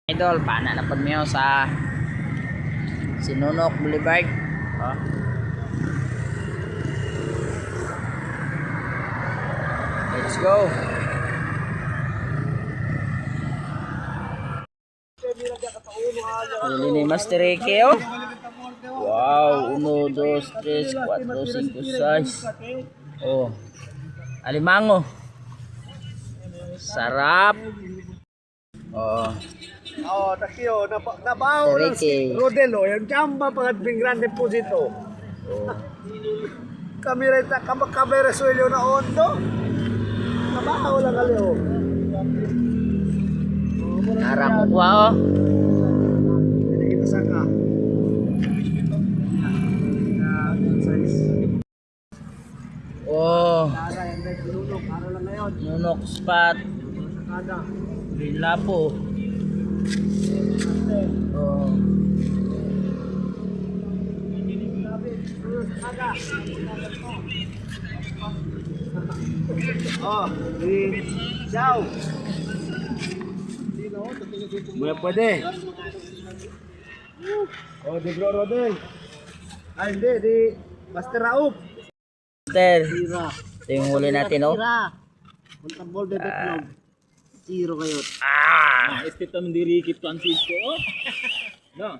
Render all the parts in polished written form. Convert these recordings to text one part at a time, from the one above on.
Idol, pana na pag miyo sa Sinunok Boulevard. Oh. Let's go. Huli ni Master Ricky, oh. Wow, 1, 2, 3, 4, 5, 6. Oh. Alimango. Sarap. Oh. Oh, takyo, nabaho lang si Rodelo, yung jamba pangadbing Grand Deposito. Oh. Kamera kamera suelo na ondo. Nabaho lang kaliho. Nara ko kuha, oh. Hindi kita saka. Oh. Nara, yung red lunok, araw lang ngayon. Nunok spot. Sakada. Green Lapo. Oh. Oh, di Ciao. Buya pwede. Oh, di Bro Rodel. Ay, hindi, di Master Raouf. Master, Tira. ito yung huli natin, oh. Tira. Puntang ball de Betlog. Zero kayo. Este tam diri kit Francisco. No.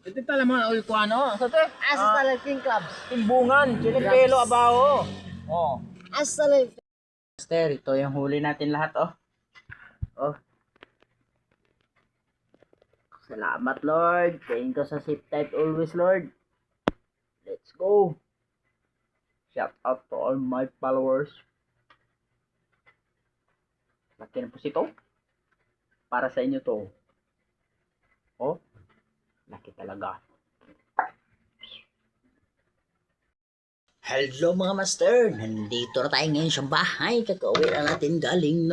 Ito tala mo ul ko ano? Sa te? Asa talaga King Club. Timbungan, pelo abaho. Oh. Asa talaga. Master, ito yung huli natin lahat, oh. Oh. Salamat, Lord. Thank you sa zip type always, Lord. Let's go. Shout out to all my followers. Laki na po ito. Para sa inyo to. Oh. Laki talaga. Hello mga master. Nandito na tayo ngayon sa bahay. Kakauwi na natin galing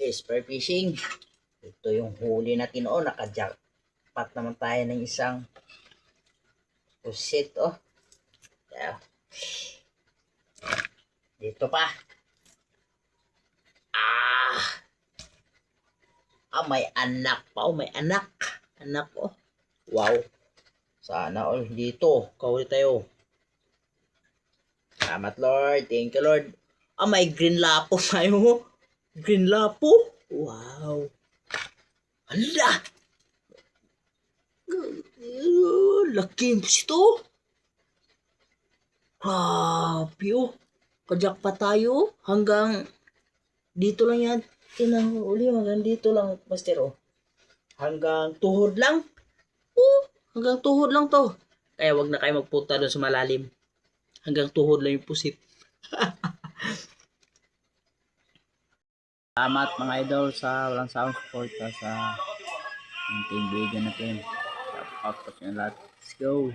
spear fishing. Ito yung huli natin. Oh, nakajackpot naman tayo ng isang pusit. Oh. Yeah. Dito pa. May anak pa. Oh, may anak. Anak, oh. Wow. Sana all dito. Kawin tayo. Salamat, Lord. Thank you, Lord. May green lapo tayo. Green lapo. Wow. Hala. Laki mo ito. Grabe, oh. Kajak pa tayo. Hanggang dito lang yan. Tinahuli. Hanggang dito lang, Master, oh. Hanggang tuhod lang. Hanggang tuhod lang to. Kaya wag na kayo magpunta doon sa malalim. Hanggang tuhod lang yung pusit. Salamat mga idol sa walang sound support sa ating video natin. Shout out sa lahat. Let's go.